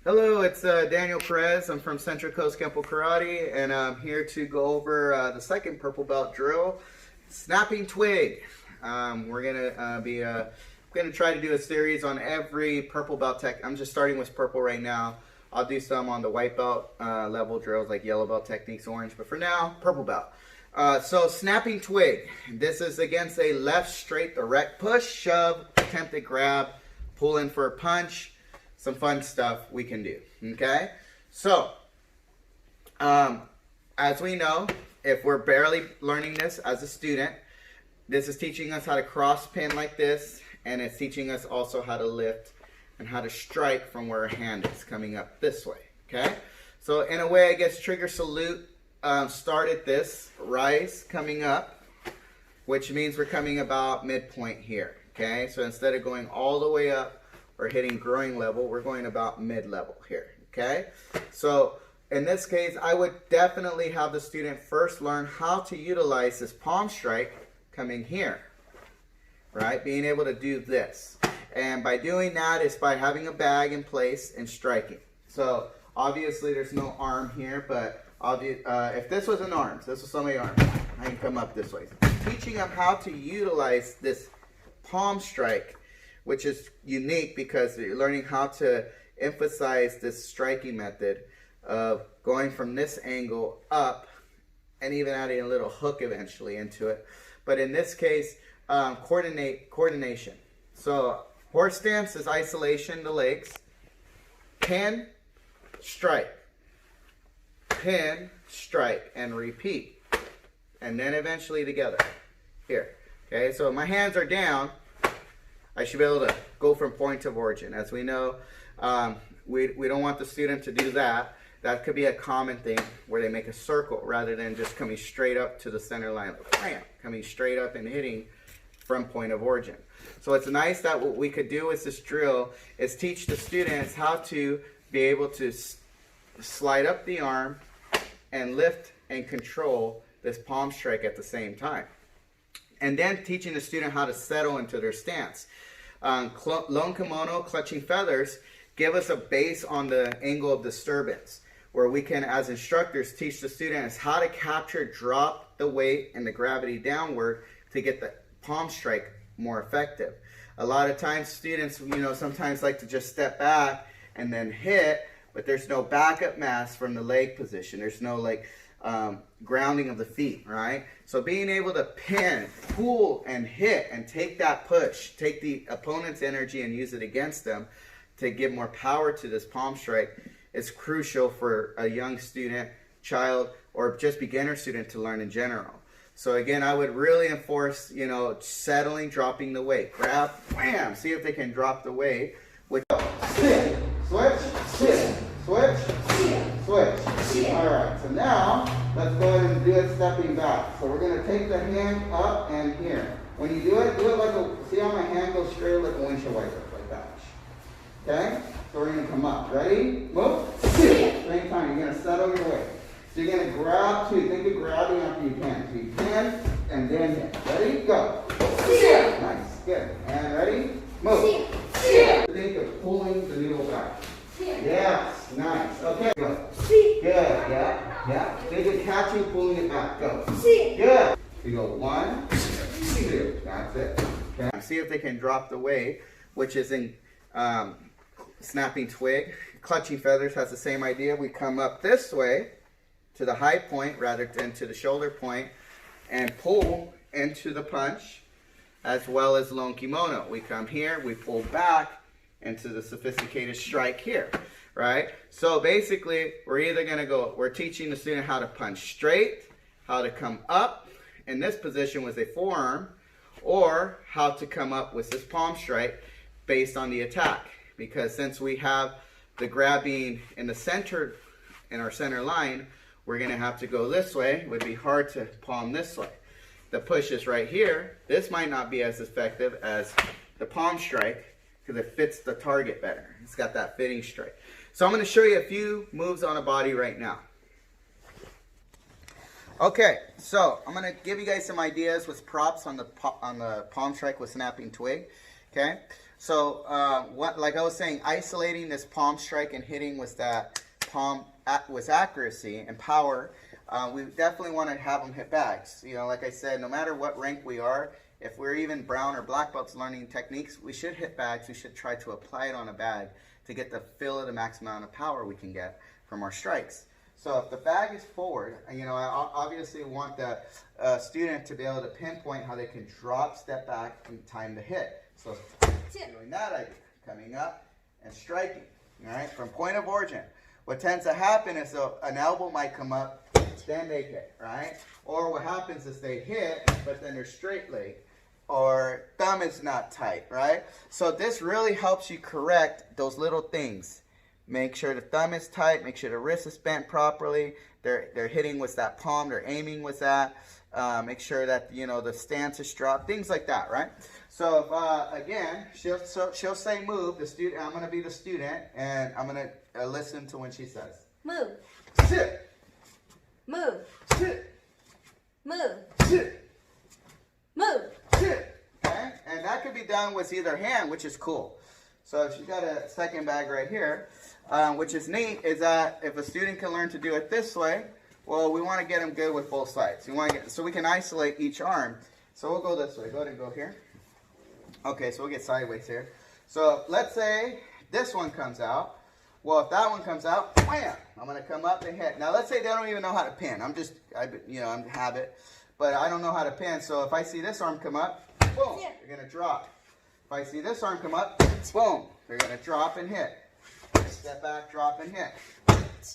Hello, it's Daniel Perez. I'm from Central Coast Kenpo Karate, and I'm here to go over the second purple belt drill, snapping twig. We're gonna try to do a series on every purple belt tech. I'm just starting with purple right now. I'll do some on the white belt level drills like yellow belt techniques, orange, but for now, purple belt. So snapping twig. This is against a left straight direct push, shove, attempted grab, pull in for a punch. Some fun stuff we can do, okay? So, as we know, if we're barely learning this as a student, this is teaching us how to cross pin like this, and it's teaching us also how to lift and how to strike from where our hand is coming up this way, okay? So in a way, I guess trigger salute started this rise coming up, which means we're coming about midpoint here, okay? So instead of going all the way up or hitting growing level, we're going about mid-level here, okay? So in this case, I would definitely have the student first learn how to utilize this palm strike coming here, right? Being able to do this. And by doing that is by having a bag in place and striking. So obviously there's no arm here, but if this was an arm, so this was somebody's arm, I can come up this way. Teaching them how to utilize this palm strike, which is unique because you're learning how to emphasize this striking method of going from this angle up and even adding a little hook eventually into it. But in this case, coordination. So horse stance is isolation, the legs. Pin, strike. Pin, strike, and repeat. And then eventually together. Here. Okay, so my hands are down. I should be able to go from point of origin. As we know, we don't want the student to do that. That could be a common thing where they make a circle rather than just coming straight up to the center line. Bam, coming straight up and hitting from point of origin. So it's nice that what we could do with this drill is teach the students how to be able to slide up the arm and lift and control this palm strike at the same time. And then teaching the student how to settle into their stance. Lone kimono, clutching feathers give us a base on the angle of disturbance, where we can, as instructors, teach the students how to capture, drop the weight and the gravity downward to get the palm strike more effective. A lot of times students, sometimes like to just step back and then hit, but there's no backup mass from the leg position. There's no grounding of the feet, right? So being able to pin, pull, and hit and take that push, take the opponent's energy and use it against them to give more power to this palm strike is crucial for a young student, child, or just beginner student to learn in general. So again, I would really enforce, settling, dropping the weight. Grab, wham, see if they can drop the weight. With sit, switch, sit, switch, switch. All right, so now let's go ahead and do it stepping back. So we're going to take the hand up and here. When you do it like see how my hand goes straight like a windshield wiper, like that. Okay? So we're going to come up. Ready? Move. Same time, you're going to settle your weight. So you're going to grab two. Think of grabbing after you can. So you can, and then hit. Ready? Go. Nice. Good. And ready? Move. Think of pulling the noodle back. Yes. Nice. Okay. Go. Good. Yeah. Think of catching, pulling it back. Go. Good. You go 1, 2. That's it. Okay. See if they can drop the weight, which is in snapping twig. Clutching feathers has the same idea. We come up this way to the high point rather than to the shoulder point and pull into the punch, as well as lone kimono. We come here, we pull back into the sophisticated strike here, right? So basically, we're teaching the student how to punch straight, how to come up in this position with a forearm, or how to come up with this palm strike based on the attack. Because since we have the grab being in the center, in our center line, we're going to have to go this way. It would be hard to palm this way. The push is right here. This might not be as effective as the palm strike because it fits the target better. It's got that fitting strike. So I'm going to show you a few moves on a body right now. Okay, so I'm gonna give you guys some ideas with props on the palm strike with snapping twig. Okay, so like I was saying, isolating this palm strike and hitting with that palm with accuracy and power. We definitely want to have them hit bags. You know, like I said, no matter what rank we are, if we're even brown or black belts learning techniques, we should hit bags. We should try to apply it on a bag to get the feel of the maximum amount of power we can get from our strikes. So if the bag is forward, you know, I obviously want the student to be able to pinpoint how they can drop, step back, and time the hit. So doing that idea, coming up and striking, all right, from point of origin. What tends to happen is an elbow might come up, then they hit, right? Or what happens is they hit, but then they're straight leg, or thumb is not tight, right? So this really helps you correct those little things. Make sure the thumb is tight. Make sure the wrist is bent properly. They're hitting with that palm. They're aiming with that. Make sure that, you know, the stance is dropped. Things like that, right? So if, again, she'll say move. The student, I'm going to be the student, and I'm going to listen to when she says move. Sit. Move. Sit. Move. Sit. Move. Sit. Okay, and that could be done with either hand, which is cool. So she's got a second bag right here. Which is neat, is that if a student can learn to do it this way, well, we want to get them good with both sides. We want to get, so we can isolate each arm. So we'll go this way. Go ahead and go here. Okay, so we'll get sideways here. So let's say this one comes out. Well, if that one comes out, wham! I'm going to come up and hit. Now, let's say they don't even know how to pin. I'm habit, but I don't know how to pin. So if I see this arm come up, boom, they're going to drop. If I see this arm come up, boom, they're going to drop and hit. Step back, drop, and hit.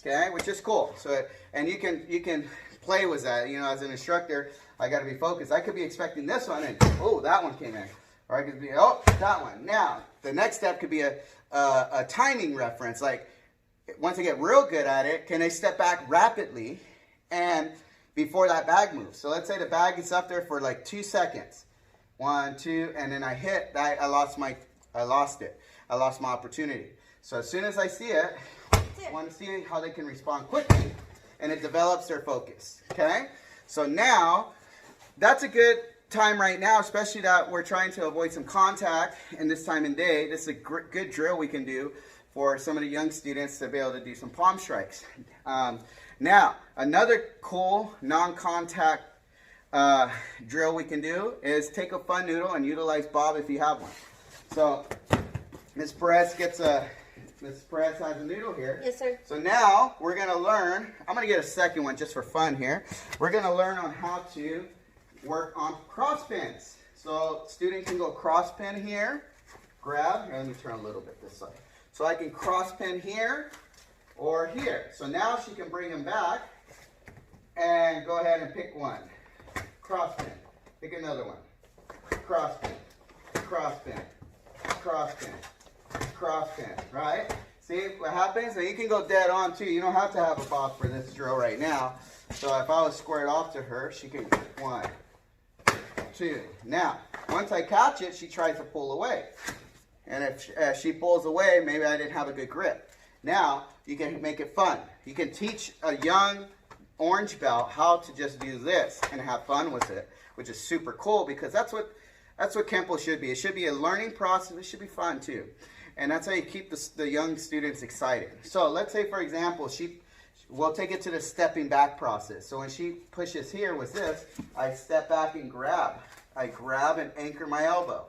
Okay, which is cool. So, and you can play with that. You know, as an instructor, I got to be focused. I could be expecting this one, and oh, that one came in. Or I could be, oh, that one. Now, the next step could be a timing reference. Like, once I get real good at it, can I step back rapidly and before that bag moves? So let's say the bag is up there for like 2 seconds. 1, 2, and then I hit. I lost my opportunity. So as soon as I see it, I want to see how they can respond quickly, and it develops their focus, okay? So now, that's a good time right now, especially that we're trying to avoid some contact in this time and day. This is a good drill we can do for some of the young students to be able to do some palm strikes. Now, another cool non-contact drill we can do is take a fun noodle and utilize Bob if you have one. So, Ms. Perez has a noodle here. Yes, sir. So now we're going to learn, I'm going to get a second one just for fun here. We're going to learn on how to work on cross pins. So student can go cross pin here, grab, here, let me turn a little bit this side. So I can cross pin here or here. So now she can bring them back and go ahead and pick one. Cross pin. Pick another one. Cross pin. Cross pin. Cross pin. Cross pin, right? See what happens? So you can go dead on too. You don't have to have a bob for this drill right now. So if I was squared off to her, she can 1, 2. Now, once I catch it, she tries to pull away. And if she pulls away, maybe I didn't have a good grip. Now, you can make it fun. You can teach a young orange belt how to just do this and have fun with it, which is super cool because that's what Kenpo should be. It should be a learning process. It should be fun too. And that's how you keep the young students excited. So let's say, for example, we'll take it to the stepping back process. So when she pushes here with this, I step back and grab. I grab and anchor my elbow.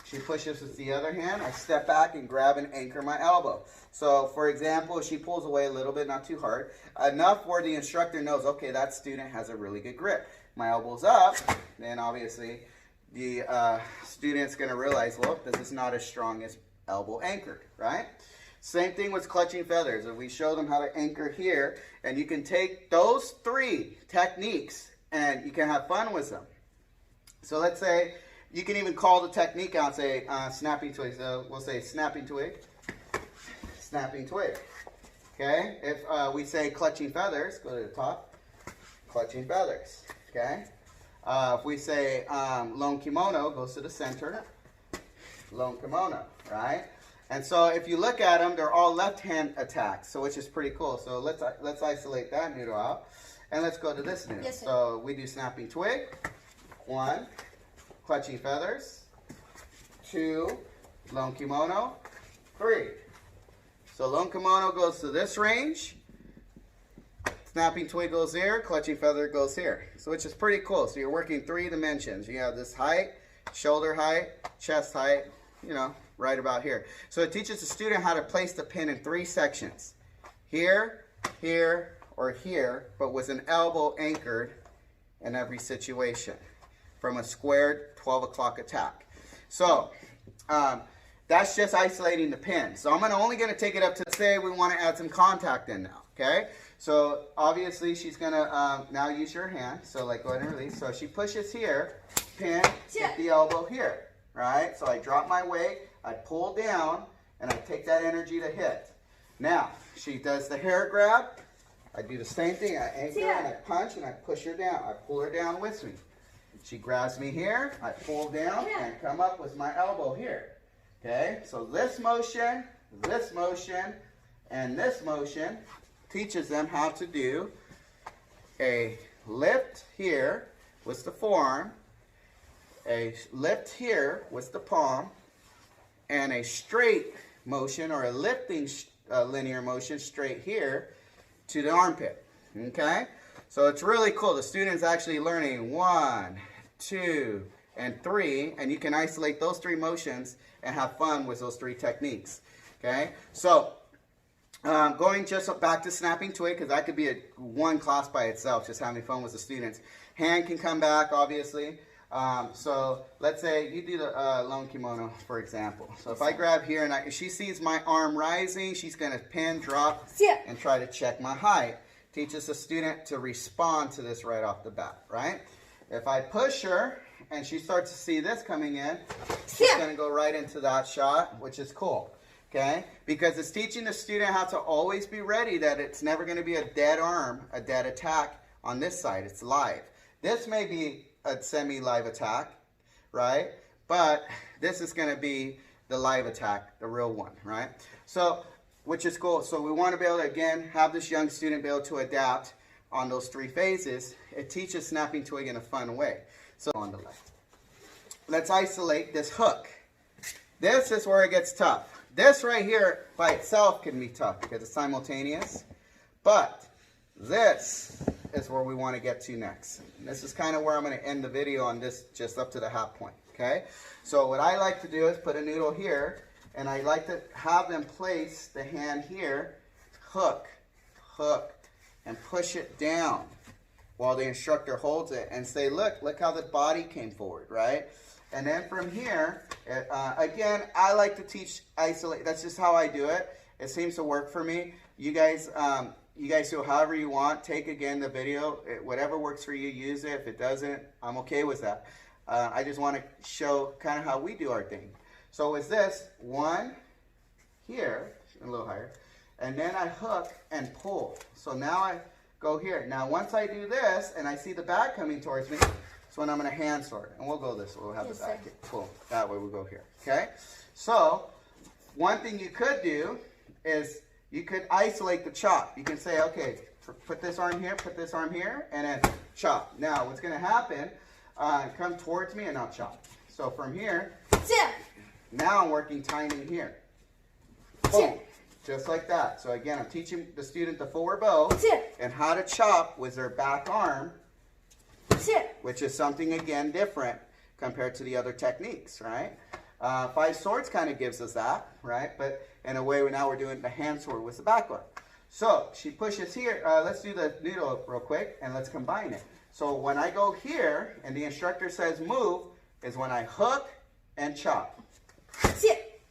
She pushes with the other hand, I step back and grab and anchor my elbow. So for example, if she pulls away a little bit, not too hard, enough where the instructor knows, okay, that student has a really good grip. My elbow's up, then obviously the student's going to realize, well, this is not as strong as elbow anchored, right? Same thing with clutching feathers. If we show them how to anchor here, and you can take those 3 techniques and you can have fun with them. So let's say you can even call the technique out and say snapping twig. So we'll say snapping twig, snapping twig. Okay? If we say clutching feathers, go to the top, clutching feathers. Okay? If we say lone kimono, goes to the center, lone kimono, right? And so if you look at them, they're all left-hand attacks, so which is pretty cool. So let's isolate that noodle out. And let's go to this noodle. Yes, sir. So we do snapping twig. 1, clutching feathers. 2, lone kimono. 3. So lone kimono goes to this range. Snapping twig goes here. Clutching feather goes here. So which is pretty cool. So you're working 3 dimensions. You have this height, shoulder height, chest height, you know, right about here. So it teaches the student how to place the pin in 3 sections. Here, here, or here, but with an elbow anchored in every situation from a squared 12 o'clock attack. So that's just isolating the pin. So I'm only going to take it up to, say we want to add some contact in now, okay? So obviously she's going to now use your hand. So like go ahead and release. So she pushes here, pin, hit the elbow here, right? So I drop my weight, I pull down, and I take that energy to hit. Now, she does the hair grab. I do the same thing. I anchor and I punch and I push her down. I pull her down with me. She grabs me here. I pull down and come up with my elbow here. Okay? So this motion, and this motion teaches them how to do a lift here with the forearm, a lift here with the palm, and a straight motion or a lifting linear motion straight here to the armpit. Okay? So it's really cool. The student's actually learning 1, 2, and 3, and you can isolate those 3 motions and have fun with those 3 techniques. Okay? So going just back to snapping twig, because that could be one class by itself, just having fun with the students. Hand can come back, obviously. So let's say you do the lone kimono, for example. So if I grab here and she sees my arm rising, she's going to pin, drop, and try to check my height. Teaches the student to respond to this right off the bat, right? If I push her and she starts to see this coming in, she's going to go right into that shot, which is cool. Okay? Because it's teaching the student how to always be ready, that it's never going to be a dead arm, a dead attack on this side. It's live. This may be a semi-live attack, right? But this is going to be the live attack, the real one, right? So, which is cool. So we want to be able to, again, have this young student be able to adapt on those 3 phases. It teaches snapping twig in a fun way. So on the left. Let's isolate this hook. This is where it gets tough. This right here by itself can be tough because it's simultaneous. But this is where we want to get to next. And this is kind of where I'm going to end the video on this, just up to the half point. Okay? So what I like to do is put a noodle here, and I like to have them place the hand here, hook, hook, and push it down while the instructor holds it and say, look how the body came forward, right? And then from here, again, I like to teach isolate. That's just how I do it. It seems to work for me. You guys do however you want. Take again the video. Whatever works for you, use it. If it doesn't, I'm okay with that. I just want to show kind of how we do our thing. So with this, 1 here, a little higher, and then I hook and pull. So now I go here. Now once I do this and I see the bag coming towards me, that's when I'm going to hand sort. And we'll go this way. We'll have the bag here. Pull. That way we'll go here. Okay? So one thing you could do is you could isolate the chop. You can say, okay, put this arm here, and then chop. Now what's going to happen, come towards me and I'll chop. So from here, now I'm working timing here. Boom. Just like that. So again, I'm teaching the student the forward bow and how to chop with their back arm, which is something, again, different compared to the other techniques, right? 5 swords kind of gives us that, right? But in a way, now we're doing the hand sword with the back arm. So she pushes here. Let's do the noodle real quick, and let's combine it. So when I go here, and the instructor says move, is when I hook and chop.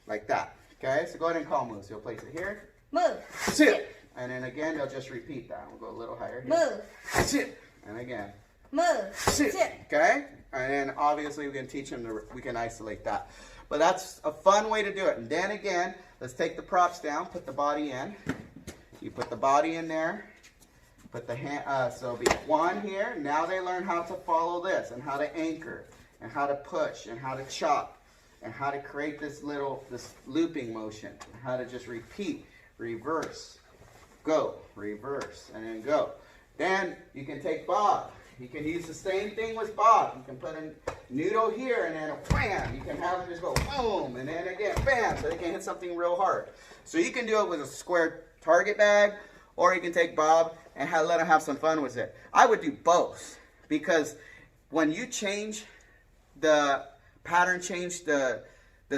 Like that. Okay, so go ahead and call moves. You'll place it here. Move. Sit. And then again, they'll just repeat that. We'll go a little higher here. Move. Sit. And again. Move. Sit. Okay? And then obviously we can teach them, we can isolate that. But that's a fun way to do it. And then again, let's take the props down, put the body in. You put the body in there. Put the hand, so it'll be 1 here. Now they learn how to follow this and how to anchor and how to push and how to chop and how to create this looping motion, and how to just repeat, reverse, go, reverse, and then go. Then you can take Bob. You can use the same thing with Bob. You can put a noodle here and then a bam. You can have it just go boom and then again bam, so they can hit something real hard. So you can do it with a square target bag, or you can take Bob and let them have some fun with it. I would do both, because when you change the pattern, change the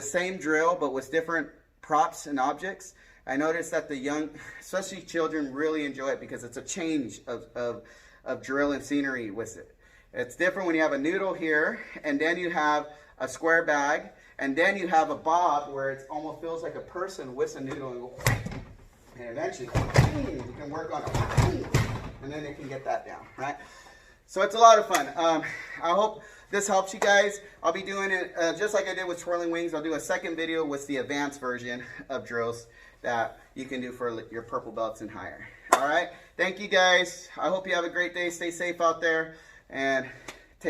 same drill but with different props and objects, I noticed that the young, especially children, really enjoy it because it's a change of drill and scenery with it. It's different when you have a noodle here, and then you have a square bag, and then you have a Bob where it almost feels like a person with a noodle and go, and eventually you can work on it, and then you can get that down, right? So it's a lot of fun. I hope this helps you guys. I'll be doing it just like I did with twirling wings. I'll do a second video with the advanced version of drills that you can do for your purple belts and higher. All right. Thank you guys. I hope you have a great day. Stay safe out there. And